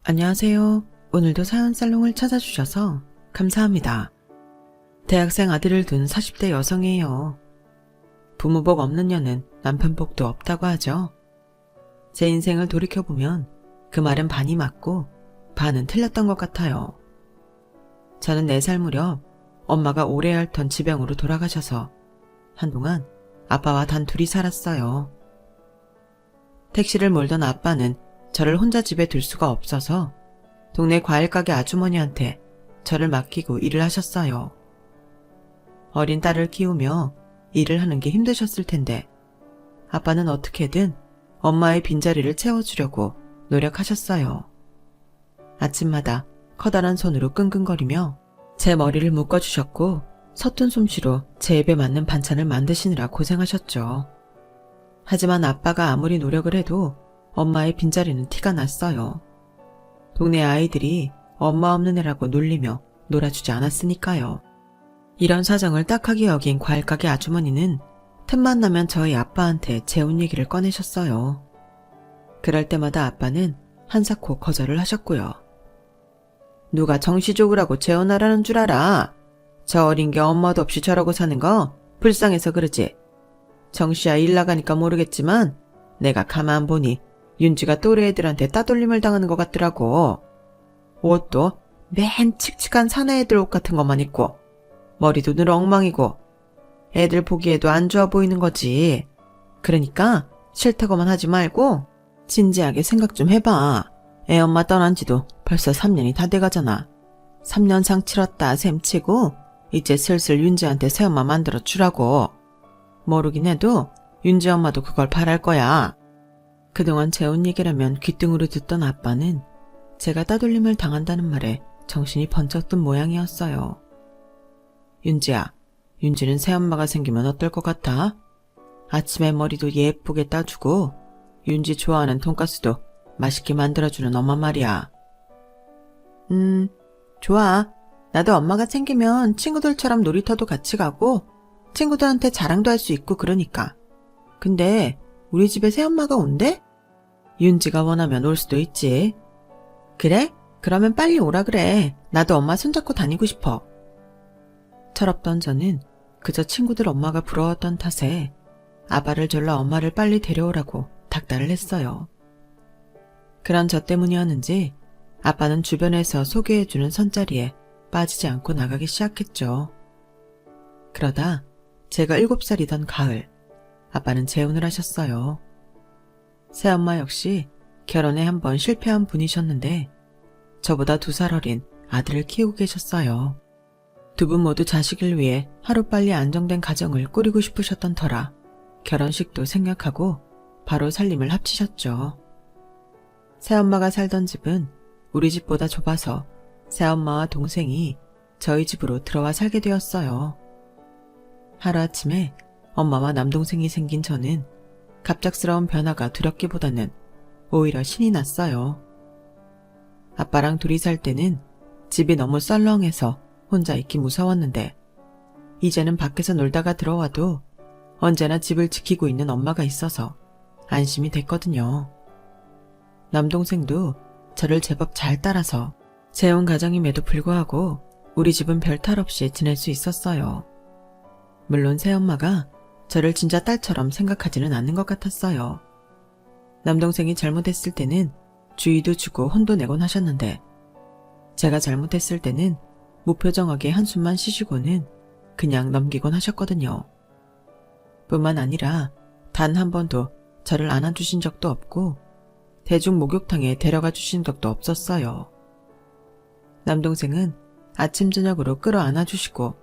안녕하세요. 오늘도 사연살롱을 찾아주셔서 감사합니다. 대학생 아들을 둔 40대 여성이에요. 부모복 없는 년은 남편복도 없다고 하죠. 제 인생을 돌이켜보면 그 말은 반이 맞고 반은 틀렸던 것 같아요. 저는 4살 무렵 엄마가 오래 앓던 지병으로 돌아가셔서 한동안 아빠와 단 둘이 살았어요. 택시를 몰던 아빠는 저를 혼자 집에 둘 수가 없어서 동네 과일가게 아주머니한테 저를 맡기고 일을 하셨어요. 어린 딸을 키우며 일을 하는 게 힘드셨을 텐데 아빠는 어떻게든 엄마의 빈자리를 채워주려고 노력하셨어요. 아침마다 커다란 손으로 끙끙거리며 제 머리를 묶어주셨고 서툰 솜씨로 제 입에 맞는 반찬을 만드시느라 고생하셨죠. 하지만 아빠가 아무리 노력을 해도 엄마의 빈자리는 티가 났어요. 동네 아이들이 엄마 없는 애라고 놀리며 놀아주지 않았으니까요. 이런 사정을 딱하게 여긴 과일가게 아주머니는 틈만 나면 저희 아빠한테 재혼 얘기를 꺼내셨어요. 그럴 때마다 아빠는 한사코 거절을 하셨고요. 누가 정시 좋으라고 재혼하라는 줄 알아? 저 어린 게 엄마도 없이 저러고 사는 거 불쌍해서 그러지. 정시야 일 나가니까 모르겠지만 내가 가만 보니 윤지가 또래 애들한테 따돌림을 당하는 것 같더라고. 옷도 맨 칙칙한 사내 애들 옷 같은 것만 입고 머리도 늘 엉망이고 애들 보기에도 안 좋아 보이는 거지. 그러니까 싫다고만 하지 말고 진지하게 생각 좀 해봐. 애 엄마 떠난 지도 벌써 3년이 다 돼가잖아. 3년상 치렀다 셈치고 이제 슬슬 윤지한테 새엄마 만들어 주라고. 모르긴 해도 윤지 엄마도 그걸 바랄 거야. 그동안 재혼 얘기라면 귓등으로 듣던 아빠는 제가 따돌림을 당한다는 말에 정신이 번쩍 든 모양이었어요. 윤지야, 윤지는 새엄마가 생기면 어떨 것 같아? 아침에 머리도 예쁘게 따주고 윤지 좋아하는 돈가스도 맛있게 만들어주는 엄마 말이야. 좋아. 나도 엄마가 생기면 친구들처럼 놀이터도 같이 가고 친구들한테 자랑도 할 수 있고 그러니까. 근데 우리 집에 새엄마가 온대? 윤지가 원하면 올 수도 있지. 그래? 그러면 빨리 오라 그래. 나도 엄마 손잡고 다니고 싶어. 철없던 저는 그저 친구들 엄마가 부러웠던 탓에 아바를 졸라 엄마를 빨리 데려오라고 닥달을 했어요. 그런 저 때문이었는지 아빠는 주변에서 소개해주는 선자리에 빠지지 않고 나가기 시작했죠. 그러다 제가 7살이던 가을, 아빠는 재혼을 하셨어요. 새엄마 역시 결혼에 한 번 실패한 분이셨는데 저보다 2살 어린 아들을 키우고 계셨어요. 두 분 모두 자식을 위해 하루빨리 안정된 가정을 꾸리고 싶으셨던 터라 결혼식도 생략하고 바로 살림을 합치셨죠. 새엄마가 살던 집은 우리 집보다 좁아서 새엄마와 동생이 저희 집으로 들어와 살게 되었어요. 하루아침에 엄마와 남동생이 생긴 저는 갑작스러운 변화가 두렵기보다는 오히려 신이 났어요. 아빠랑 둘이 살 때는 집이 너무 썰렁해서 혼자 있기 무서웠는데 이제는 밖에서 놀다가 들어와도 언제나 집을 지키고 있는 엄마가 있어서 안심이 됐거든요. 남동생도 저를 제법 잘 따라서 재혼 가정임에도 불구하고 우리 집은 별 탈 없이 지낼 수 있었어요. 물론 새엄마가 저를 진짜 딸처럼 생각하지는 않는 것 같았어요. 남동생이 잘못했을 때는 주의도 주고 혼도 내곤 하셨는데 제가 잘못했을 때는 무표정하게 한숨만 쉬시고는 그냥 넘기곤 하셨거든요. 뿐만 아니라 단 한 번도 저를 안아주신 적도 없고 대중 목욕탕에 데려가 주신 적도 없었어요. 남동생은 아침 저녁으로 끌어안아 주시고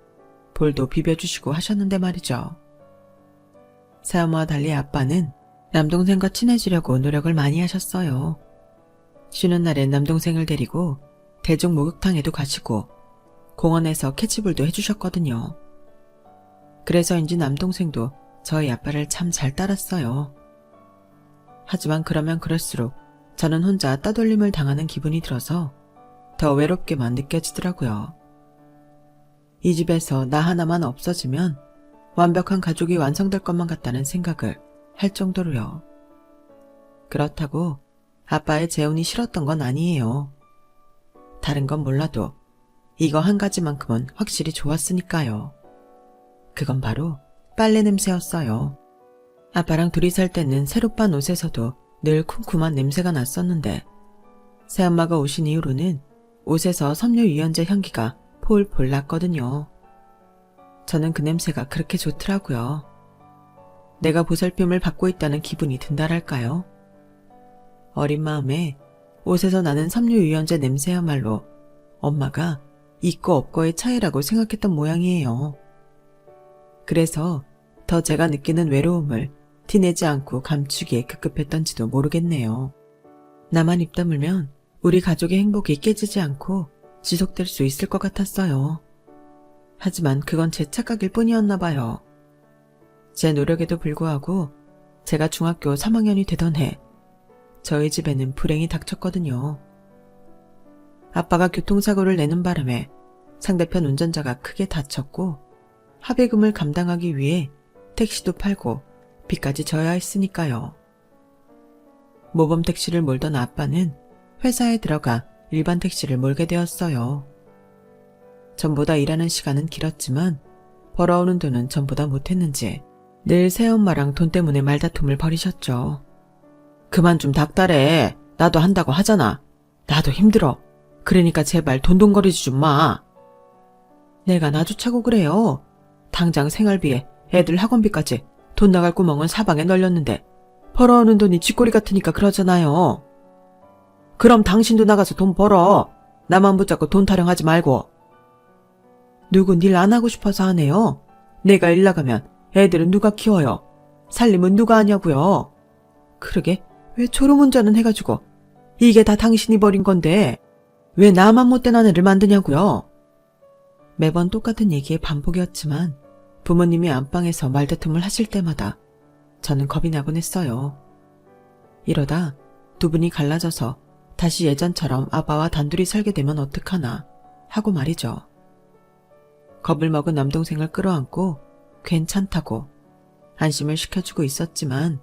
볼도 비벼주시고 하셨는데 말이죠. 새엄마와 달리 아빠는 남동생과 친해지려고 노력을 많이 하셨어요. 쉬는 날엔 남동생을 데리고 대중 목욕탕에도 가시고 공원에서 캐치볼도 해주셨거든요. 그래서인지 남동생도 저희 아빠를 참 잘 따랐어요. 하지만 그러면 그럴수록 저는 혼자 따돌림을 당하는 기분이 들어서 더 외롭게만 느껴지더라고요. 이 집에서 나 하나만 없어지면 완벽한 가족이 완성될 것만 같다는 생각을 할 정도로요. 그렇다고 아빠의 재혼이 싫었던 건 아니에요. 다른 건 몰라도 이거 한 가지만큼은 확실히 좋았으니까요. 그건 바로 빨래 냄새였어요. 아빠랑 둘이 살 때는 새로 빤 옷에서도 늘 쿰쿰한 냄새가 났었는데 새엄마가 오신 이후로는 옷에서 섬유유연제 향기가 폴폴 났거든요. 저는 그 냄새가 그렇게 좋더라고요. 내가 보살핌을 받고 있다는 기분이 든달할까요? 어린 마음에 옷에서 나는 섬유유연제 냄새야말로 엄마가 있고 없고의 차이라고 생각했던 모양이에요. 그래서 더 제가 느끼는 외로움을 티내지 않고 감추기에 급급했던지도 모르겠네요. 나만 입 다물면 우리 가족의 행복이 깨지지 않고 지속될 수 있을 것 같았어요. 하지만 그건 제 착각일 뿐이었나 봐요. 제 노력에도 불구하고 제가 중학교 3학년이 되던 해 저희 집에는 불행이 닥쳤거든요. 아빠가 교통사고를 내는 바람에 상대편 운전자가 크게 다쳤고 합의금을 감당하기 위해 택시도 팔고 빚까지 져야 했으니까요. 모범 택시를 몰던 아빠는 회사에 들어가 일반 택시를 몰게 되었어요. 전보다 일하는 시간은 길었지만 벌어오는 돈은 전보다 못했는지 늘 새엄마랑 돈 때문에 말다툼을 벌이셨죠. 그만 좀 닥달해. 나도 한다고 하잖아. 나도 힘들어. 그러니까 제발 돈돈거리지 좀 마. 내가 나주차고 그래요. 당장 생활비에 애들 학원비까지 돈 나갈 구멍은 사방에 널렸는데 벌어오는 돈이 쥐꼬리 같으니까 그러잖아요. 그럼 당신도 나가서 돈 벌어. 나만 붙잡고 돈 타령하지 말고. 누군 일 안 하고 싶어서 하네요. 내가 일 나가면 애들은 누가 키워요? 살림은 누가 하냐고요? 그러게 왜 졸음운전은 해가지고 이게 다 당신이 버린 건데 왜 나만 못된 아내를 만드냐고요? 매번 똑같은 얘기의 반복이었지만 부모님이 안방에서 말다툼을 하실 때마다 저는 겁이 나곤 했어요. 이러다 두 분이 갈라져서 다시 예전처럼 아빠와 단둘이 살게 되면 어떡하나 하고 말이죠. 겁을 먹은 남동생을 끌어안고 괜찮다고 안심을 시켜주고 있었지만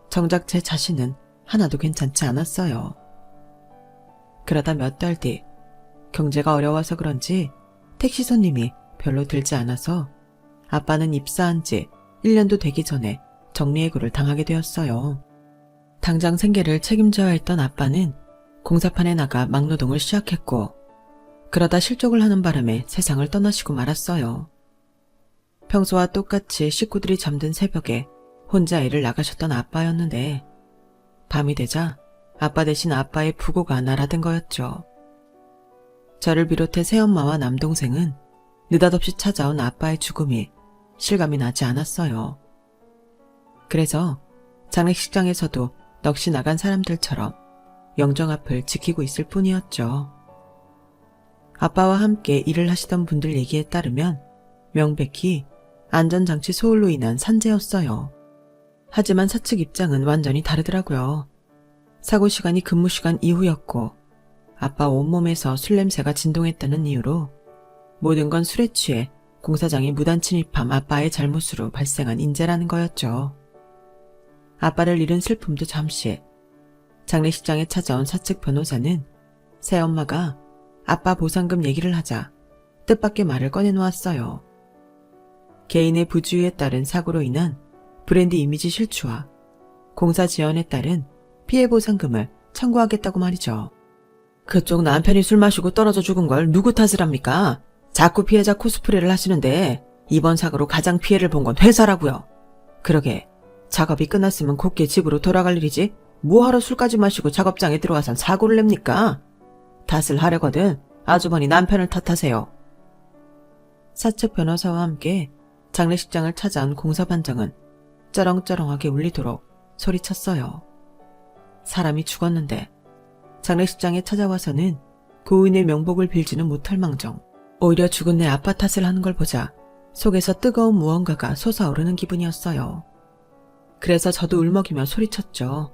정작 제 자신은 하나도 괜찮지 않았어요. 그러다 몇 달 뒤 경제가 어려워서 그런지 택시 손님이 별로 들지 않아서 아빠는 입사한 지 1년도 되기 전에 정리해고를 당하게 되었어요. 당장 생계를 책임져야 했던 아빠는 공사판에 나가 막노동을 시작했고 그러다 실족을 하는 바람에 세상을 떠나시고 말았어요. 평소와 똑같이 식구들이 잠든 새벽에 혼자 일을 나가셨던 아빠였는데 밤이 되자 아빠 대신 아빠의 부고가 날아든 거였죠. 저를 비롯해 새엄마와 남동생은 느닷없이 찾아온 아빠의 죽음이 실감이 나지 않았어요. 그래서 장례식장에서도 넋이 나간 사람들처럼 영정 앞을 지키고 있을 뿐이었죠. 아빠와 함께 일을 하시던 분들 얘기에 따르면 명백히 안전장치 소홀로 인한 산재였어요. 하지만 사측 입장은 완전히 다르더라고요. 사고 시간이 근무 시간 이후였고 아빠 온몸에서 술 냄새가 진동했다는 이유로 모든 건 술에 취해 공사장에 무단 침입한 아빠의 잘못으로 발생한 인재라는 거였죠. 아빠를 잃은 슬픔도 잠시. 장례식장에 찾아온 사측 변호사는 새엄마가 아빠 보상금 얘기를 하자 뜻밖의 말을 꺼내놓았어요. 개인의 부주의에 따른 사고로 인한 브랜드 이미지 실추와 공사 지연에 따른 피해 보상금을 청구하겠다고 말이죠. 그쪽 남편이 술 마시고 떨어져 죽은 걸 누구 탓을 합니까? 자꾸 피해자 코스프레를 하시는데 이번 사고로 가장 피해를 본 건 회사라고요. 그러게 작업이 끝났으면 곱게 집으로 돌아갈 일이지 뭐하러 술까지 마시고 작업장에 들어와선 사고를 냅니까? 탓을 하려거든 아주머니 남편을 탓하세요. 사측 변호사와 함께 장례식장을 찾아온 공사반장은 쩌렁쩌렁하게 울리도록 소리쳤어요. 사람이 죽었는데 장례식장에 찾아와서는 고인의 명복을 빌지는 못할 망정 오히려 죽은 내 아빠 탓을 하는 걸 보자 속에서 뜨거운 무언가가 솟아오르는 기분이었어요. 그래서 저도 울먹이며 소리쳤죠.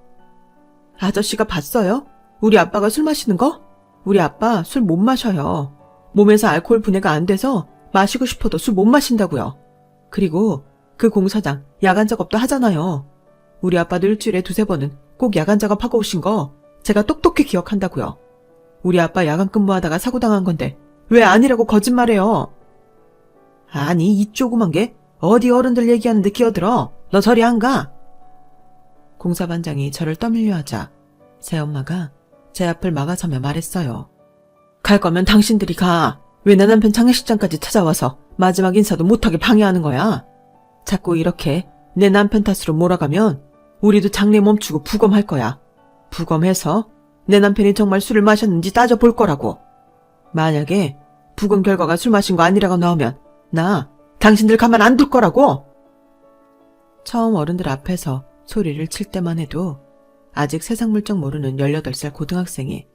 아저씨가 봤어요? 우리 아빠가 술 마시는 거? 우리 아빠 술 못 마셔요. 몸에서 알코올 분해가 안 돼서 마시고 싶어도 술 못 마신다고요. 그리고 그 공사장 야간 작업도 하잖아요. 우리 아빠도 일주일에 2-3번은 꼭 야간 작업하고 오신 거 제가 똑똑히 기억한다고요. 우리 아빠 야간 근무하다가 사고 당한 건데 왜 아니라고 거짓말해요? 아니, 이 조그만 게 어디 어른들 얘기하는데 끼어들어. 너 저리 안 가. 공사반장이 저를 떠밀려 하자 새엄마가 제 앞을 막아서며 말했어요. 갈 거면 당신들이 가. 왜 내 남편 장례식장까지 찾아와서 마지막 인사도 못하게 방해하는 거야? 자꾸 이렇게 내 남편 탓으로 몰아가면 우리도 장례 멈추고 부검할 거야. 부검해서 내 남편이 정말 술을 마셨는지 따져볼 거라고. 만약에 부검 결과가 술 마신 거 아니라고 나오면 나 당신들 가만 안 둘 거라고. 처음 어른들 앞에서 소리를 칠 때만 해도 아직 세상 물정 모르는 18살 고등학생이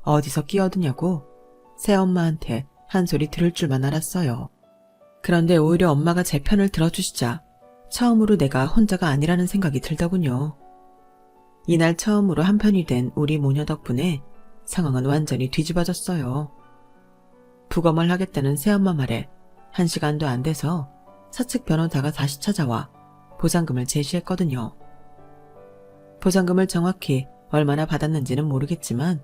어디서 끼어드냐고 새엄마한테 한 소리 들을 줄만 알았어요. 그런데 오히려 엄마가 제 편을 들어주시자 처음으로 내가 혼자가 아니라는 생각이 들더군요. 이날 처음으로 한편이 된 우리 모녀 덕분에 상황은 완전히 뒤집어졌어요. 부검을 하겠다는 새엄마 말에 1시간도 안 돼서 사측 변호사가 다시 찾아와 보상금을 제시했거든요. 보상금을 정확히 얼마나 받았는지는 모르겠지만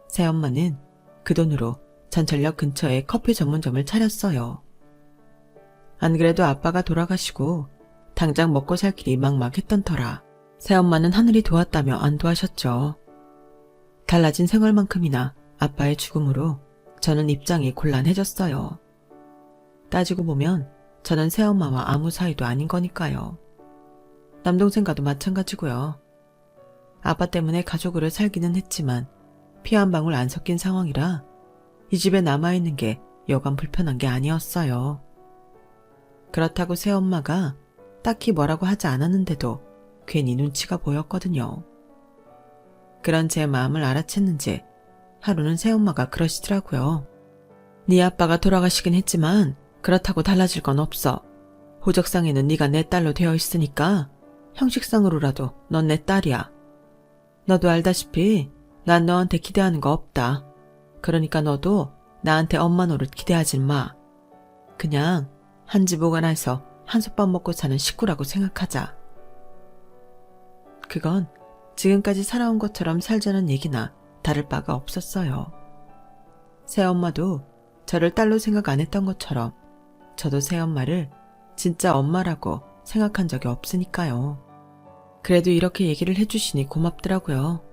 새엄마는 그 돈으로 전철역 근처에 커피 전문점을 차렸어요. 안 그래도 아빠가 돌아가시고 당장 먹고 살 길이 막막했던 터라 새엄마는 하늘이 도왔다며 안도하셨죠. 달라진 생활만큼이나 아빠의 죽음으로 저는 입장이 곤란해졌어요. 따지고 보면 저는 새엄마와 아무 사이도 아닌 거니까요. 남동생과도 마찬가지고요. 아빠 때문에 가족으로 살기는 했지만 피 한 방울 안 섞인 상황이라 이 집에 남아있는 게 여간 불편한 게 아니었어요. 그렇다고 새엄마가 딱히 뭐라고 하지 않았는데도 괜히 눈치가 보였거든요. 그런 제 마음을 알아챘는지 하루는 새엄마가 그러시더라고요. 네 아빠가 돌아가시긴 했지만 그렇다고 달라질 건 없어. 호적상에는 네가 내 딸로 되어 있으니까 형식상으로라도 넌 내 딸이야. 너도 알다시피 난 너한테 기대하는 거 없다. 그러니까 너도 나한테 엄마 노릇 기대하진 마. 그냥 한 집 오가나에서 한솥밥 먹고 사는 식구라고 생각하자. 그건 지금까지 살아온 것처럼 살자는 얘기나 다를 바가 없었어요. 새엄마도 저를 딸로 생각 안 했던 것처럼 저도 새엄마를 진짜 엄마라고 생각한 적이 없으니까요. 그래도 이렇게 얘기를 해주시니 고맙더라고요.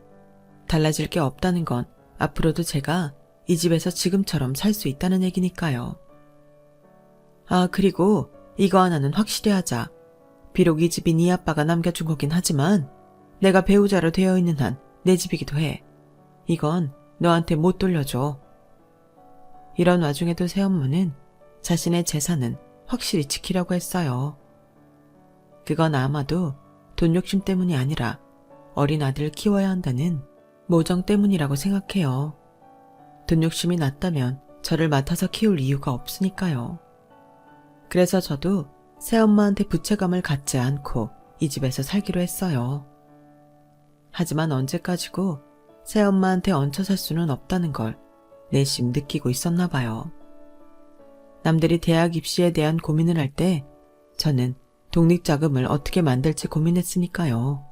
달라질 게 없다는 건 앞으로도 제가 이 집에서 지금처럼 살 수 있다는 얘기니까요. 아, 그리고 이거 하나는 확실히 하자. 비록 이 집이 네 아빠가 남겨준 거긴 하지만 내가 배우자로 되어 있는 한 내 집이기도 해. 이건 너한테 못 돌려줘. 이런 와중에도 새엄마는 자신의 재산은 확실히 지키려고 했어요. 그건 아마도 돈 욕심 때문이 아니라 어린 아들을 키워야 한다는 모정 때문이라고 생각해요. 돈 욕심이 났다면 저를 맡아서 키울 이유가 없으니까요. 그래서 저도 새엄마한테 부채감을 갖지 않고 이 집에서 살기로 했어요. 하지만 언제까지고 새엄마한테 얹혀 살 수는 없다는 걸 내심 느끼고 있었나 봐요. 남들이 대학 입시에 대한 고민을 할 때 저는 독립자금을 어떻게 만들지 고민했으니까요.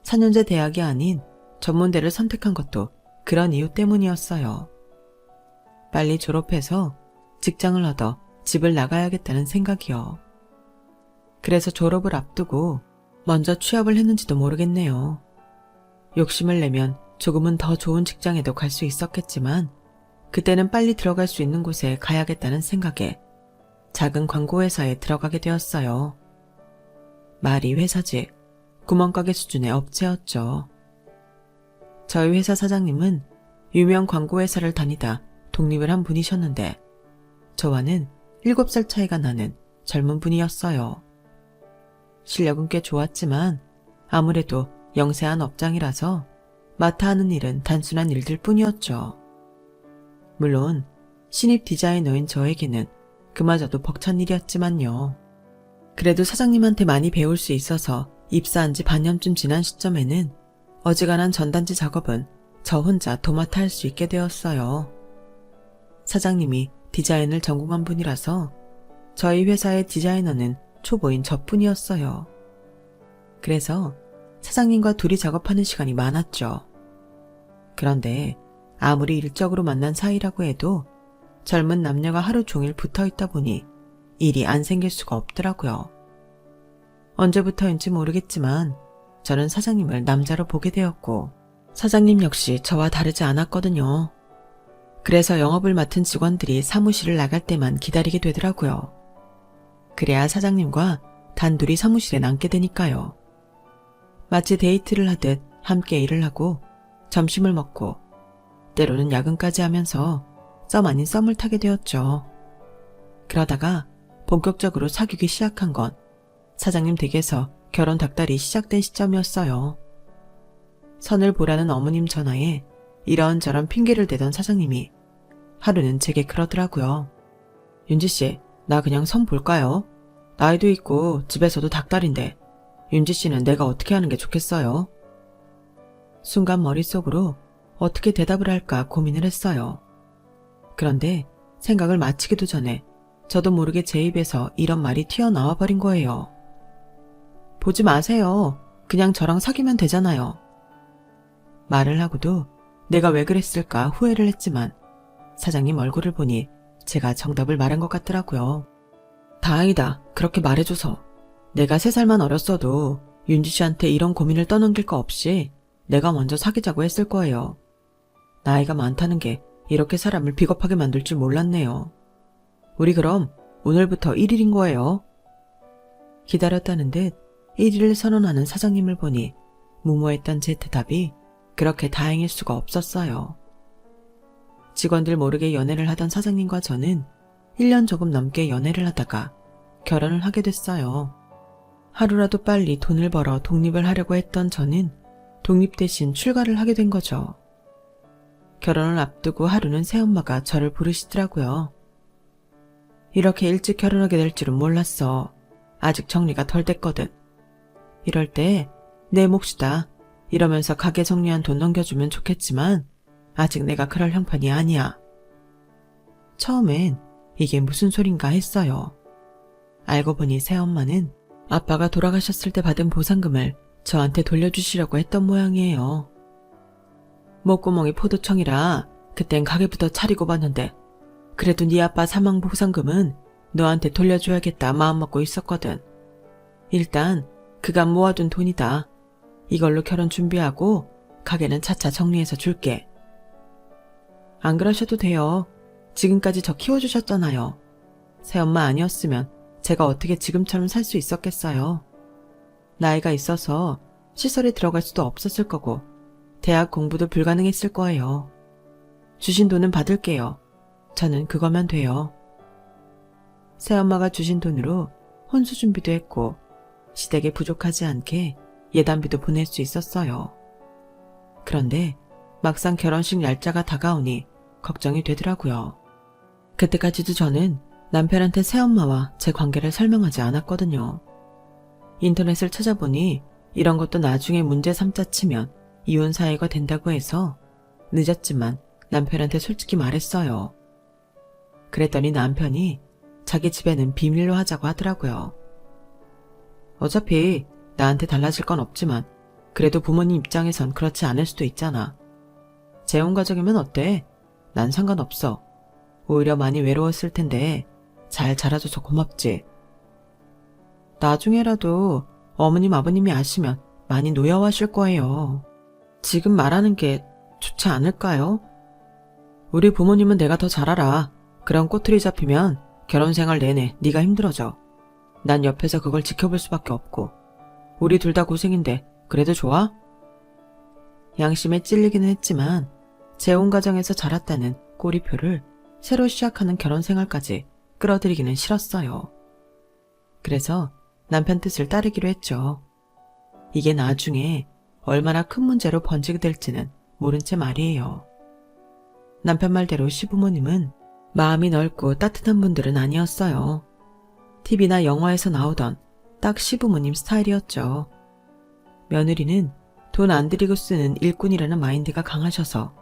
4년제 대학이 아닌 전문대를 선택한 것도 그런 이유 때문이었어요. 빨리 졸업해서 직장을 얻어 집을 나가야겠다는 생각이요. 그래서 졸업을 앞두고 먼저 취업을 했는지도 모르겠네요. 욕심을 내면 조금은 더 좋은 직장에도 갈 수 있었겠지만 그때는 빨리 들어갈 수 있는 곳에 가야겠다는 생각에 작은 광고회사에 들어가게 되었어요. 말이 회사지 구멍가게 수준의 업체였죠. 저희 회사 사장님은 유명 광고회사를 다니다 독립을 한 분이셨는데 저와는 7살 차이가 나는 젊은 분이었어요. 실력은 꽤 좋았지만 아무래도 영세한 업장이라서 맡아 하는 일은 단순한 일들 뿐이었죠. 물론 신입 디자이너인 저에게는 그마저도 벅찬 일이었지만요. 그래도 사장님한테 많이 배울 수 있어서 입사한 지 반년쯤 지난 시점에는 어지간한 전단지 작업은 저 혼자 도맡아 할 수 있게 되었어요. 사장님이 디자인을 전공한 분이라서 저희 회사의 디자이너는 초보인 저뿐이었어요. 그래서 사장님과 둘이 작업하는 시간이 많았죠. 그런데 아무리 일적으로 만난 사이라고 해도 젊은 남녀가 하루 종일 붙어 있다 보니 일이 안 생길 수가 없더라고요. 언제부터인지 모르겠지만 저는 사장님을 남자로 보게 되었고 사장님 역시 저와 다르지 않았거든요. 그래서 영업을 맡은 직원들이 사무실을 나갈 때만 기다리게 되더라고요. 그래야 사장님과 단둘이 사무실에 남게 되니까요. 마치 데이트를 하듯 함께 일을 하고 점심을 먹고 때로는 야근까지 하면서 썸 아닌 썸을 타게 되었죠. 그러다가 본격적으로 사귀기 시작한 건 사장님 댁에서 결혼 닭달이 시작된 시점이었어요. 선을 보라는 어머님 전화에 이런저런 핑계를 대던 사장님이 하루는 제게 그러더라고요. 윤지씨, 나 그냥 선 볼까요? 나이도 있고 집에서도 닭달인데 윤지씨는 내가 어떻게 하는 게 좋겠어요? 순간 머릿속으로 어떻게 대답을 할까 고민을 했어요. 그런데 생각을 마치기도 전에 저도 모르게 제 입에서 이런 말이 튀어나와 버린 거예요. 보지 마세요. 그냥 저랑 사귀면 되잖아요. 말을 하고도 내가 왜 그랬을까 후회를 했지만 사장님 얼굴을 보니 제가 정답을 말한 것 같더라고요. 다행이다. 그렇게 말해줘서. 내가 3살만 어렸어도 윤지 씨한테 이런 고민을 떠넘길 거 없이 내가 먼저 사귀자고 했을 거예요. 나이가 많다는 게 이렇게 사람을 비겁하게 만들 줄 몰랐네요. 우리 그럼 오늘부터 1일인 거예요. 기다렸다는 듯 1일을 선언하는 사장님을 보니 무모했던 제 대답이 그렇게 다행일 수가 없었어요. 직원들 모르게 연애를 하던 사장님과 저는 1년 조금 넘게 연애를 하다가 결혼을 하게 됐어요. 하루라도 빨리 돈을 벌어 독립을 하려고 했던 저는 독립 대신 출가를 하게 된 거죠. 결혼을 앞두고 하루는 새엄마가 저를 부르시더라고요. 이렇게 일찍 결혼하게 될 줄은 몰랐어. 아직 정리가 덜 됐거든. 이럴 때 내 몫이다. 이러면서 가게 정리한 돈 넘겨주면 좋겠지만 아직 내가 그럴 형편이 아니야. 처음엔 이게 무슨 소린가 했어요. 알고 보니 새엄마는 아빠가 돌아가셨을 때 받은 보상금을 저한테 돌려주시려고 했던 모양이에요. 목구멍이 포도청이라 그땐 가게부터 차리고 봤는데 그래도 네 아빠 사망 보상금은 너한테 돌려줘야겠다 마음먹고 있었거든. 일단 그간 모아둔 돈이다. 이걸로 결혼 준비하고 가게는 차차 정리해서 줄게. 안 그러셔도 돼요. 지금까지 저 키워주셨잖아요. 새엄마 아니었으면 제가 어떻게 지금처럼 살 수 있었겠어요. 나이가 있어서 시설에 들어갈 수도 없었을 거고 대학 공부도 불가능했을 거예요. 주신 돈은 받을게요. 저는 그거면 돼요. 새엄마가 주신 돈으로 혼수 준비도 했고 시댁에 부족하지 않게 예단비도 보낼 수 있었어요. 그런데 막상 결혼식 날짜가 다가오니 걱정이 되더라고요. 그때까지도 저는 남편한테 새엄마와 제 관계를 설명하지 않았거든요. 인터넷을 찾아보니 이런 것도 나중에 문제 삼자 치면 이혼 사유가 된다고 해서 늦었지만 남편한테 솔직히 말했어요. 그랬더니 남편이 자기 집에는 비밀로 하자고 하더라고요. 어차피 나한테 달라질 건 없지만 그래도 부모님 입장에선 그렇지 않을 수도 있잖아. 재혼 가족이면 어때? 난 상관없어. 오히려 많이 외로웠을 텐데 잘 자라줘서 고맙지. 나중에라도 어머님 아버님이 아시면 많이 노여워하실 거예요. 지금 말하는 게 좋지 않을까요? 우리 부모님은 내가 더 잘 알아. 그런 꼬투리 잡히면 결혼생활 내내 네가 힘들어져. 난 옆에서 그걸 지켜볼 수밖에 없고 우리 둘 다 고생인데 그래도 좋아? 양심에 찔리기는 했지만 재혼 가정에서 자랐다는 꼬리표를 새로 시작하는 결혼생활까지 끌어들이기는 싫었어요. 그래서 남편 뜻을 따르기로 했죠. 이게 나중에 얼마나 큰 문제로 번지게 될지는 모른 채 말이에요. 남편 말대로 시부모님은 마음이 넓고 따뜻한 분들은 아니었어요. TV나 영화에서 나오던 딱 시부모님 스타일이었죠. 며느리는 돈 안 들이고 쓰는 일꾼이라는 마인드가 강하셔서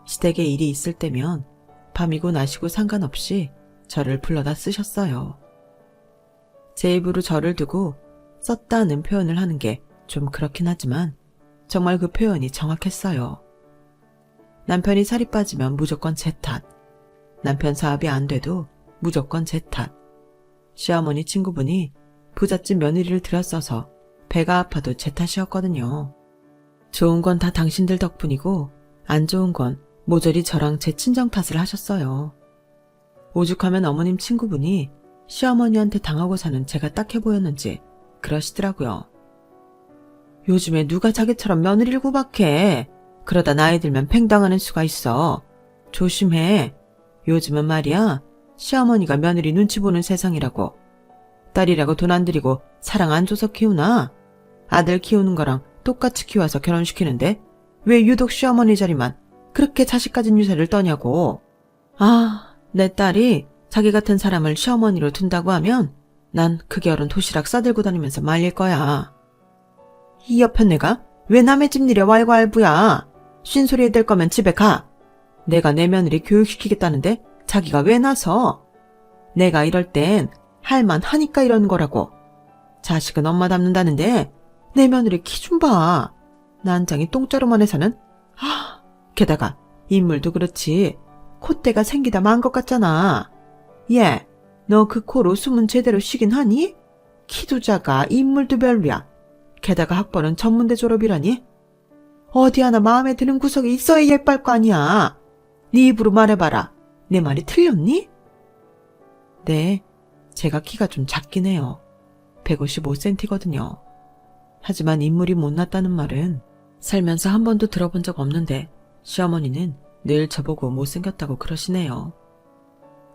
시댁에 일이 있을 때면 밤이고 낮이고 상관없이 저를 불러다 쓰셨어요. 제 입으로 저를 두고 썼다는 표현을 하는 게 좀 그렇긴 하지만 정말 그 표현이 정확했어요. 남편이 살이 빠지면 무조건 제 탓. 남편 사업이 안 돼도 무조건 제 탓. 시어머니 친구분이 부잣집 며느리를 들였어서 배가 아파도 제 탓이었거든요. 좋은 건 다 당신들 덕분이고 안 좋은 건 모조리 저랑 제 친정 탓을 하셨어요. 오죽하면 어머님 친구분이 시어머니한테 당하고 사는 제가 딱해 보였는지 그러시더라고요. 요즘에 누가 자기처럼 며느리를 구박해. 그러다 나이 들면 팽당하는 수가 있어. 조심해. 요즘은 말이야, 시어머니가 며느리 눈치 보는 세상이라고. 딸이라고 돈 안 들이고 사랑 안 줘서 키우나? 아들 키우는 거랑 똑같이 키워서 결혼시키는데 왜 유독 시어머니 자리만 그렇게 자식 가진 유세를 떠냐고. 아, 내 딸이 자기 같은 사람을 시어머니로 둔다고 하면 난 그 결혼 도시락 싸들고 다니면서 말릴 거야. 이 옆에 내가 왜 남의 집 일에 왈가왈부야. 쉰소리 해댈 거면 집에 가. 내가 내 며느리 교육시키겠다는데 자기가 왜 나서. 내가 이럴 땐 할만하니까 이러는 거라고. 자식은 엄마 닮는다는데 내 며느리 키 좀 봐. 난장이 똥자루만 해서는. 게다가 인물도 그렇지 콧대가 생기다 만 것 같잖아. 얘, 너 그 코로 숨은 제대로 쉬긴 하니? 키도 작아, 인물도 별로야. 게다가 학벌은 전문대 졸업이라니? 어디 하나 마음에 드는 구석이 있어야 예쁠 거 아니야. 네 입으로 말해봐라. 내 말이 틀렸니? 네, 제가 키가 좀 작긴 해요. 155cm거든요. 하지만 인물이 못났다는 말은 살면서 한 번도 들어본 적 없는데 시어머니는 늘 저보고 못생겼다고 그러시네요.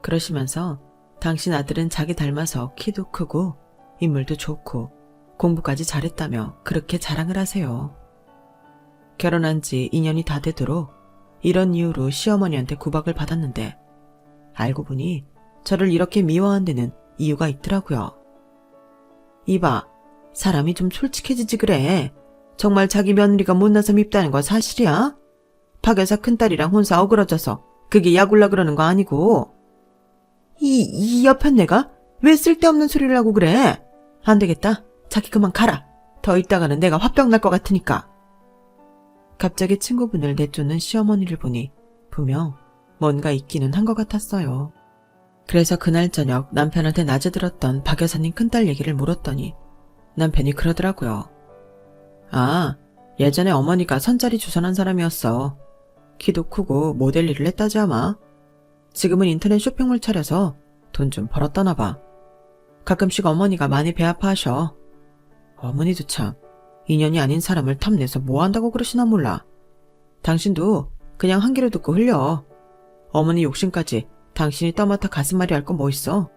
그러시면서 당신 아들은 자기 닮아서 키도 크고 인물도 좋고 공부까지 잘했다며 그렇게 자랑을 하세요. 결혼한 지 2년이 다 되도록 이런 이유로 시어머니한테 구박을 받았는데 알고 보니 저를 이렇게 미워한 데는 이유가 있더라고요. 이봐, 사람이 좀 솔직해지지 그래. 정말 자기 며느리가 못나서 밉다는 거 사실이야? 박 여사 큰딸이랑 혼사 어그러져서 그게 약올라 그러는 거 아니고. 이 옆에 내가 왜 쓸데없는 소리를 하고 그래? 안 되겠다. 자기 그만 가라. 더 있다가는 내가 화병 날 것 같으니까. 갑자기 친구분을 내쫓는 시어머니를 보니 분명 뭔가 있기는 한 것 같았어요. 그래서 그날 저녁 남편한테 낮에 들었던 박 여사님 큰딸 얘기를 물었더니 남편이 그러더라고요. 아, 예전에 어머니가 선자리 주선한 사람이었어. 키도 크고 모델 일을 했다지 아마. 지금은 인터넷 쇼핑몰 차려서 돈 좀 벌었다나 봐. 가끔씩 어머니가 많이 배 아파하셔. 어머니도 참 인연이 아닌 사람을 탐내서 뭐 한다고 그러시나 몰라. 당신도 그냥 한 귀로 듣고 흘려. 어머니 욕심까지 당신이 떠맡아 가슴앓이 할 거 뭐 있어.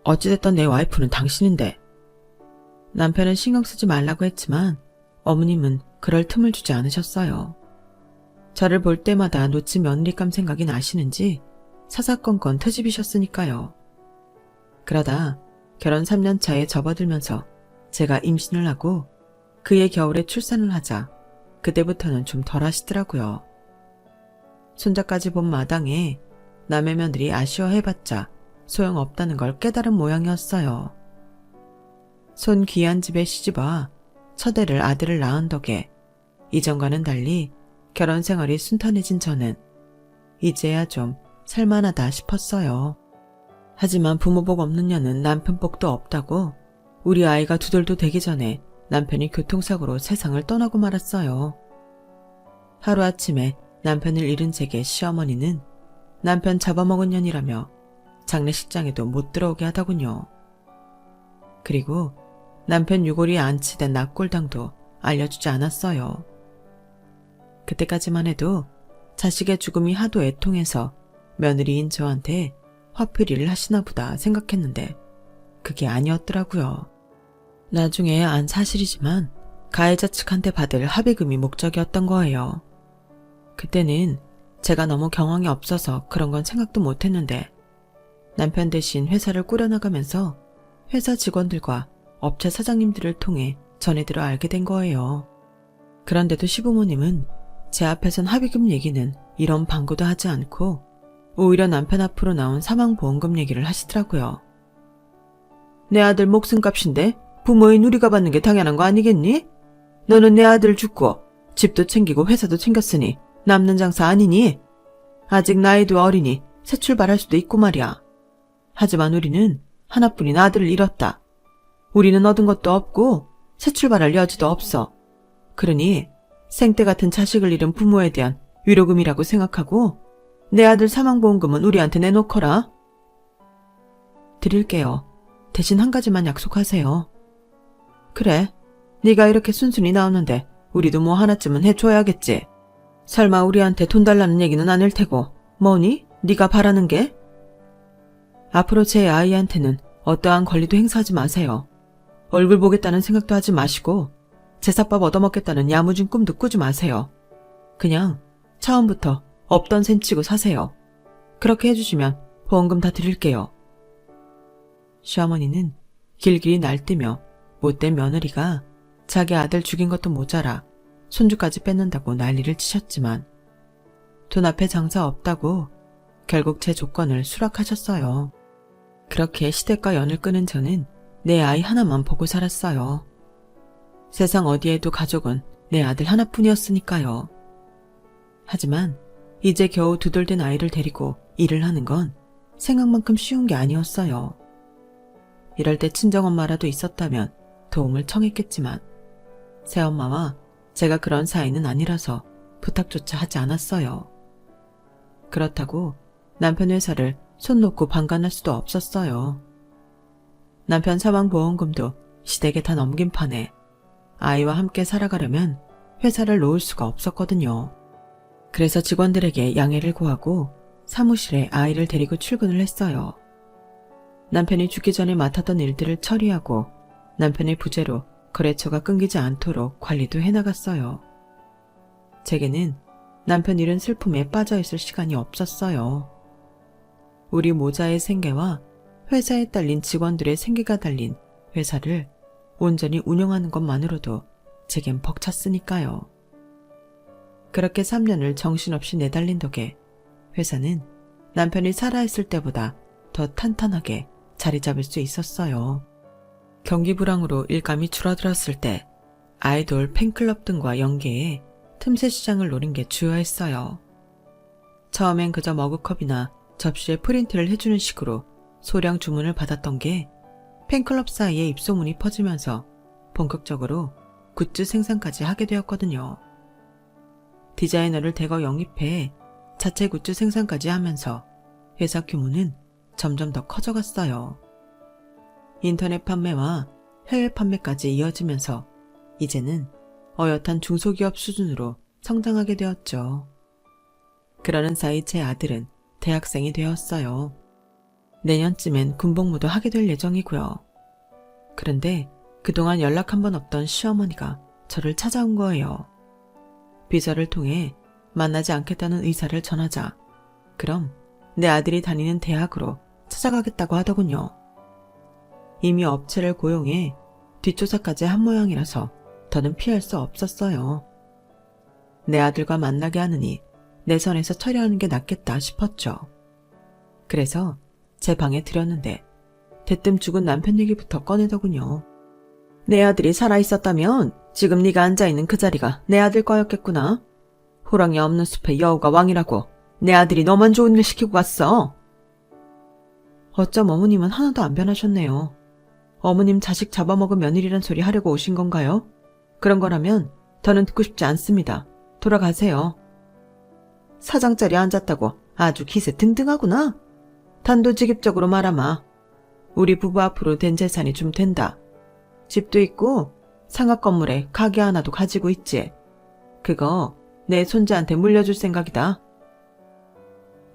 어찌됐던 내 와이프는 당신인데. 남편은 신경 쓰지 말라고 했지만 어머님은 그럴 틈을 주지 않으셨어요. 저를 볼 때마다 놓친 며느리감 생각이 나시는지 사사건건 트집이셨으니까요. 그러다 결혼 3년 차에 접어들면서 제가 임신을 하고 그해 겨울에 출산을 하자 그때부터는 좀 덜 하시더라고요. 손자까지 본 마당에 남의 며느리 아쉬워해봤자 소용없다는 걸 깨달은 모양이었어요. 손 귀한 집에 시집와 첫애를 아들을 낳은 덕에 이전과는 달리 결혼 생활이 순탄해진 저는 이제야 좀 살만하다 싶었어요. 하지만 부모복 없는 년은 남편 복도 없다고 우리 아이가 2돌도 되기 전에 남편이 교통사고로 세상을 떠나고 말았어요. 하루아침에 남편을 잃은 제게 시어머니는 남편 잡아먹은 년이라며 장례식장에도 못 들어오게 하더군요. 그리고 남편 유골이 안치된 납골당도 알려주지 않았어요. 그때까지만 해도 자식의 죽음이 하도 애통해서 며느리인 저한테 화풀이를 하시나 보다 생각했는데 그게 아니었더라고요. 나중에 안 사실이지만 가해자 측한테 받을 합의금이 목적이었던 거예요. 그때는 제가 너무 경황이 없어서 그런 건 생각도 못했는데 남편 대신 회사를 꾸려나가면서 회사 직원들과 업체 사장님들을 통해 전해들어 알게 된 거예요. 그런데도 시부모님은 제 앞에선 합의금 얘기는 이런 방구도 하지 않고 오히려 남편 앞으로 나온 사망보험금 얘기를 하시더라고요. 내 아들 목숨값인데 부모인 우리가 받는 게 당연한 거 아니겠니? 너는 내 아들 죽고 집도 챙기고 회사도 챙겼으니 남는 장사 아니니? 아직 나이도 어리니 새 출발할 수도 있고 말이야. 하지만 우리는 하나뿐인 아들을 잃었다. 우리는 얻은 것도 없고 새 출발할 여지도 없어. 그러니 생때 같은 자식을 잃은 부모에 대한 위로금이라고 생각하고 내 아들 사망보험금은 우리한테 내놓거라. 드릴게요. 대신 한 가지만 약속하세요. 그래, 네가 이렇게 순순히 나오는데 우리도 뭐 하나쯤은 해줘야겠지. 설마 우리한테 돈 달라는 얘기는 아닐 테고 뭐니? 네가 바라는 게? 앞으로 제 아이한테는 어떠한 권리도 행사하지 마세요. 얼굴 보겠다는 생각도 하지 마시고 제사밥 얻어먹겠다는 야무진 꿈도 꾸지 마세요. 그냥 처음부터 없던 셈 치고 사세요. 그렇게 해주시면 보험금 다 드릴게요. 시어머니는 길길이 날뛰며 못된 며느리가 자기 아들 죽인 것도 모자라 손주까지 뺏는다고 난리를 치셨지만 돈 앞에 장사 없다고 결국 제 조건을 수락하셨어요. 그렇게 시댁과 연을 끊은 저는 내 아이 하나만 보고 살았어요. 세상 어디에도 가족은 내 아들 하나뿐이었으니까요. 하지만 이제 겨우 2돌 된 아이를 데리고 일을 하는 건 생각만큼 쉬운 게 아니었어요. 이럴 때 친정엄마라도 있었다면 도움을 청했겠지만 새엄마와 제가 그런 사이는 아니라서 부탁조차 하지 않았어요. 그렇다고 남편 회사를 손 놓고 방관할 수도 없었어요. 남편 사망보험금도 시댁에 다 넘긴 판에 아이와 함께 살아가려면 회사를 놓을 수가 없었거든요. 그래서 직원들에게 양해를 구하고 사무실에 아이를 데리고 출근을 했어요. 남편이 죽기 전에 맡았던 일들을 처리하고 남편의 부재로 거래처가 끊기지 않도록 관리도 해나갔어요. 제게는 남편 잃은 슬픔에 빠져있을 시간이 없었어요. 우리 모자의 생계와 회사에 딸린 직원들의 생계가 달린 회사를 온전히 운영하는 것만으로도 제겐 벅찼으니까요. 그렇게 3년을 정신없이 내달린 덕에 회사는 남편이 살아있을 때보다 더 탄탄하게 자리 잡을 수 있었어요. 경기 불황으로 일감이 줄어들었을 때 아이돌 팬클럽 등과 연계해 틈새 시장을 노린 게 주요했어요. 처음엔 그저 머그컵이나 접시에 프린트를 해주는 식으로 소량 주문을 받았던 게 팬클럽 사이에 입소문이 퍼지면서 본격적으로 굿즈 생산까지 하게 되었거든요. 디자이너를 대거 영입해 자체 굿즈 생산까지 하면서 회사 규모는 점점 더 커져갔어요. 인터넷 판매와 해외 판매까지 이어지면서 이제는 어엿한 중소기업 수준으로 성장하게 되었죠. 그러는 사이 제 아들은 대학생이 되었어요. 내년쯤엔 군복무도 하게 될 예정이고요. 그런데 그동안 연락 한 번 없던 시어머니가 저를 찾아온 거예요. 비서를 통해 만나지 않겠다는 의사를 전하자 그럼 내 아들이 다니는 대학으로 찾아가겠다고 하더군요. 이미 업체를 고용해 뒷조사까지 한 모양이라서 더는 피할 수 없었어요. 내 아들과 만나게 하느니 내 선에서 처리하는 게 낫겠다 싶었죠. 그래서 제 방에 들였는데 대뜸 죽은 남편 얘기부터 꺼내더군요. 내 아들이 살아있었다면 지금 네가 앉아있는 그 자리가 내 아들 거였겠구나. 호랑이 없는 숲의 여우가 왕이라고 내 아들이 너만 좋은 일 시키고 갔어. 어쩜 어머님은 하나도 안 변하셨네요. 어머님 자식 잡아먹은 며느리란 소리 하려고 오신 건가요? 그런 거라면 더는 듣고 싶지 않습니다. 돌아가세요. 사장 자리에 앉았다고 아주 기세 등등하구나. 단도직입적으로 말하마. 우리 부부 앞으로 된 재산이 좀 된다. 집도 있고 상가 건물에 가게 하나도 가지고 있지. 그거 내 손자한테 물려줄 생각이다.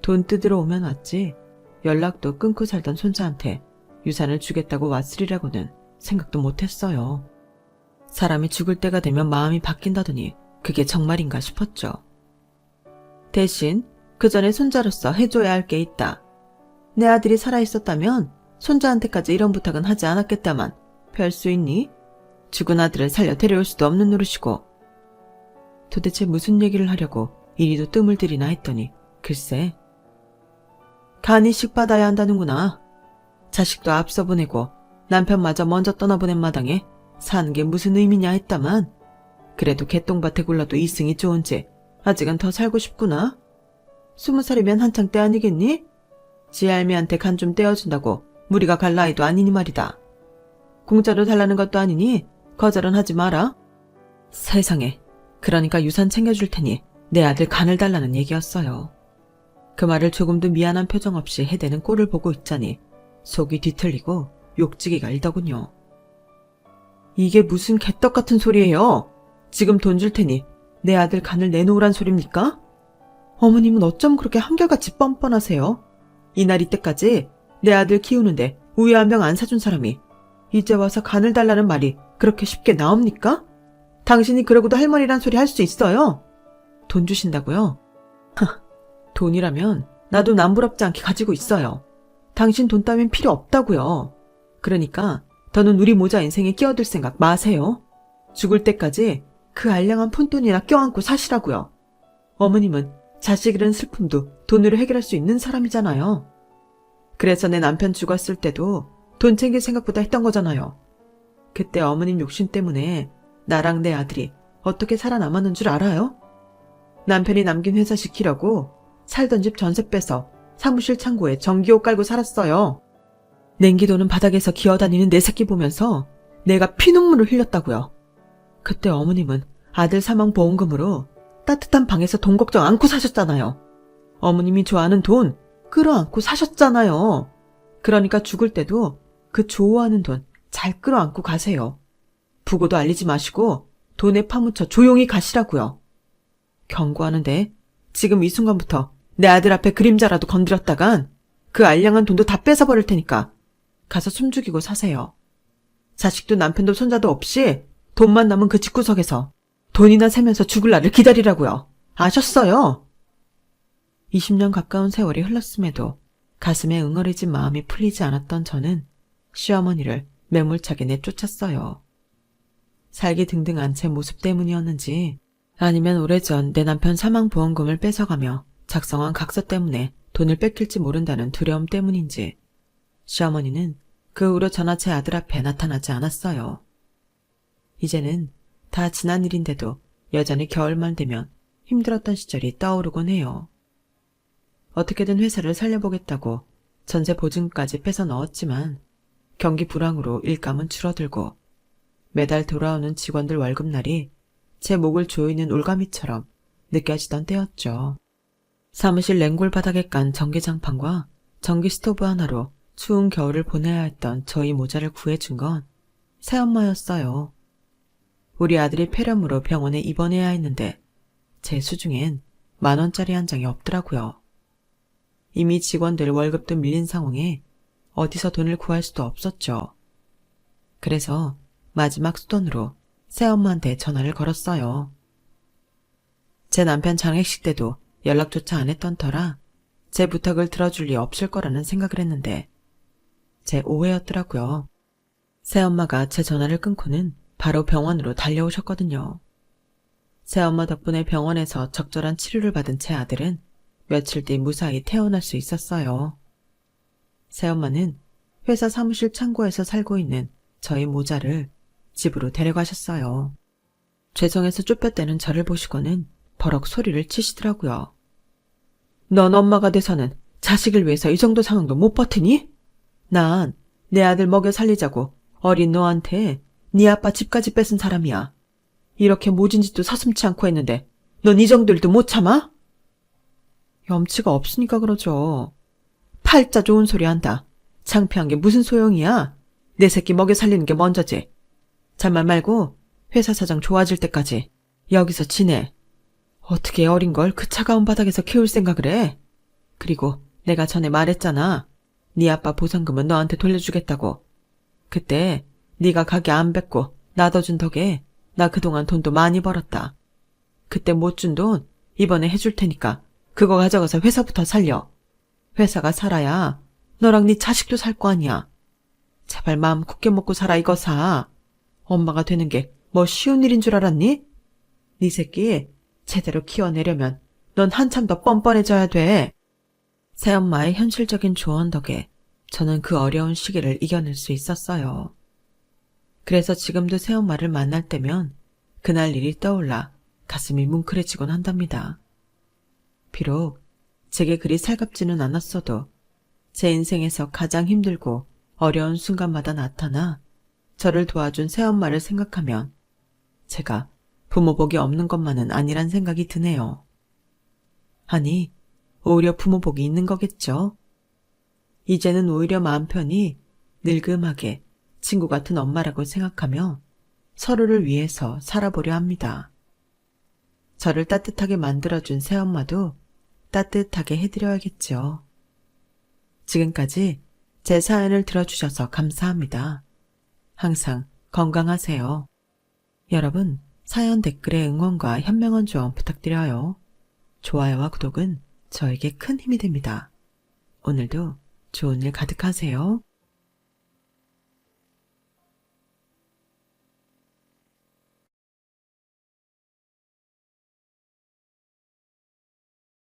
돈 뜯으러 오면 왔지 연락도 끊고 살던 손자한테 유산을 주겠다고 왔으리라고는 생각도 못했어요. 사람이 죽을 때가 되면 마음이 바뀐다더니 그게 정말인가 싶었죠. 대신 그 전에 손자로서 해줘야 할 게 있다. 내 아들이 살아있었다면 손자한테까지 이런 부탁은 하지 않았겠다만 별 수 있니? 죽은 아들을 살려 데려올 수도 없는 노릇이고. 도대체 무슨 얘기를 하려고 이리도 뜸을 들이나 했더니 글쎄. 간이식 받아야 한다는구나. 자식도 앞서 보내고 남편마저 먼저 떠나보낸 마당에 사는 게 무슨 의미냐 했다만 그래도 개똥밭에 굴러도 이승이 좋은지 아직은 더 살고 싶구나. 20살이면 한창 때 아니겠니? 지 할미한테 간 좀 떼어준다고 무리가 갈 나이도 아니니 말이다. 공짜로 달라는 것도 아니니 거절은 하지 마라. 세상에, 그러니까 유산 챙겨줄 테니 내 아들 간을 달라는 얘기였어요. 그 말을 조금도 미안한 표정 없이 해대는 꼴을 보고 있자니 속이 뒤틀리고 욕지기가 일더군요. 이게 무슨 개떡 같은 소리예요? 지금 돈 줄 테니 내 아들 간을 내놓으란 소립니까? 어머님은 어쩜 그렇게 한결같이 뻔뻔하세요? 이날 이때까지 내 아들 키우는데 우유 한 병 안 사준 사람이 이제 와서 간을 달라는 말이 그렇게 쉽게 나옵니까? 당신이 그러고도 할머니란 소리 할 수 있어요? 돈 주신다고요? 돈이라면 나도 남부럽지 않게 가지고 있어요. 당신 돈 따윈 필요 없다고요. 그러니까 더는 우리 모자 인생에 끼어들 생각 마세요. 죽을 때까지 그 알량한 푼돈이나 껴안고 사시라고요. 어머님은 자식 잃은 슬픔도 돈으로 해결할 수 있는 사람이잖아요. 그래서 내 남편 죽었을 때도 돈 챙길 생각보다 했던 거잖아요. 그때 어머님 욕심 때문에 나랑 내 아들이 어떻게 살아남았는 줄 알아요? 남편이 남긴 회사 지키려고 살던 집 전세 빼서 사무실 창고에 전기옷 깔고 살았어요. 냉기도는 바닥에서 기어다니는 내 새끼 보면서 내가 피눈물을 흘렸다고요. 그때 어머님은 아들 사망 보험금으로 따뜻한 방에서 돈 걱정 않고 사셨잖아요. 어머님이 좋아하는 돈 끌어안고 사셨잖아요. 그러니까 죽을 때도 그 좋아하는 돈 잘 끌어안고 가세요. 부고도 알리지 마시고 돈에 파묻혀 조용히 가시라고요. 경고하는데 지금 이 순간부터 내 아들 앞에 그림자라도 건드렸다간 그 알량한 돈도 다 뺏어버릴 테니까 가서 숨죽이고 사세요. 자식도 남편도 손자도 없이 돈만 남은 그 집구석에서 돈이나 세면서 죽을 날을 기다리라고요. 아셨어요? 20년 가까운 세월이 흘렀음에도 가슴에 응어리진 마음이 풀리지 않았던 저는 시어머니를 매몰차게 내쫓았어요. 살기 등등한 제 모습 때문이었는지 아니면 오래전 내 남편 사망보험금을 뺏어가며 작성한 각서 때문에 돈을 뺏길지 모른다는 두려움 때문인지 시어머니는 그 후로 저나 제 아들 앞에 나타나지 않았어요. 이제는 다 지난 일인데도 여전히 겨울만 되면 힘들었던 시절이 떠오르곤 해요. 어떻게든 회사를 살려보겠다고 전세 보증까지 빼서 넣었지만 경기 불황으로 일감은 줄어들고 매달 돌아오는 직원들 월급날이 제 목을 조이는 올가미처럼 느껴지던 때였죠. 사무실 냉골 바닥에 깐 전기장판과 전기 스토브 하나로 추운 겨울을 보내야 했던 저희 모자를 구해준 건 새엄마였어요. 우리 아들이 폐렴으로 병원에 입원해야 했는데 제 수중엔 10,000원짜리 한 장이 없더라고요. 이미 직원들 월급도 밀린 상황에 어디서 돈을 구할 수도 없었죠. 그래서 마지막 수돈으로 새엄마한테 전화를 걸었어요. 제 남편 장례식 때도 연락조차 안 했던 터라 제 부탁을 들어줄 리 없을 거라는 생각을 했는데 제 오해였더라고요. 새엄마가 제 전화를 끊고는 바로 병원으로 달려오셨거든요. 새엄마 덕분에 병원에서 적절한 치료를 받은 제 아들은 며칠 뒤 무사히 태어날 수 있었어요. 새엄마는 회사 사무실 창고에서 살고 있는 저희 모자를 집으로 데려가셨어요. 죄송해서 쫓겨대는 저를 보시고는 버럭 소리를 치시더라고요. 넌 엄마가 돼서는 자식을 위해서 이 정도 상황도 못 버티니? 난 내 아들 먹여 살리자고 어린 너한테 네 아빠 집까지 뺏은 사람이야. 이렇게 모진 짓도 서슴지 않고 했는데 넌 이 정도 일도 못 참아? 염치가 없으니까 그러죠. 팔자 좋은 소리 한다. 창피한 게 무슨 소용이야? 내 새끼 먹여 살리는 게 먼저지. 잔말 말고 회사 사정 좋아질 때까지 여기서 지내. 어떻게 어린 걸 그 차가운 바닥에서 키울 생각을 해? 그리고 내가 전에 말했잖아. 네 아빠 보상금은 너한테 돌려주겠다고. 그때 네가 가게 안 뱉고 놔둬준 덕에 나 그동안 돈도 많이 벌었다. 그때 못 준 돈 이번에 해줄 테니까 그거 가져가서 회사부터 살려. 회사가 살아야 너랑 네 자식도 살 거 아니야. 제발 마음 굳게 먹고 살아 이거사. 엄마가 되는 게 뭐 쉬운 일인 줄 알았니? 네 새끼 제대로 키워내려면 넌 한참 더 뻔뻔해져야 돼. 새엄마의 현실적인 조언 덕에 저는 그 어려운 시기를 이겨낼 수 있었어요. 그래서 지금도 새엄마를 만날 때면 그날 일이 떠올라 가슴이 뭉클해지곤 한답니다. 비록 제게 그리 살갑지는 않았어도 제 인생에서 가장 힘들고 어려운 순간마다 나타나 저를 도와준 새엄마를 생각하면 제가 부모복이 없는 것만은 아니란 생각이 드네요. 아니, 오히려 부모복이 있는 거겠죠? 이제는 오히려 마음 편히 늙음하게 친구 같은 엄마라고 생각하며 서로를 위해서 살아보려 합니다. 저를 따뜻하게 만들어준 새엄마도 따뜻하게 해드려야겠죠. 지금까지 제 사연을 들어주셔서 감사합니다. 항상 건강하세요. 여러분, 사연 댓글에 응원과 현명한 조언 부탁드려요. 좋아요와 구독은 저에게 큰 힘이 됩니다. 오늘도 좋은 일 가득하세요.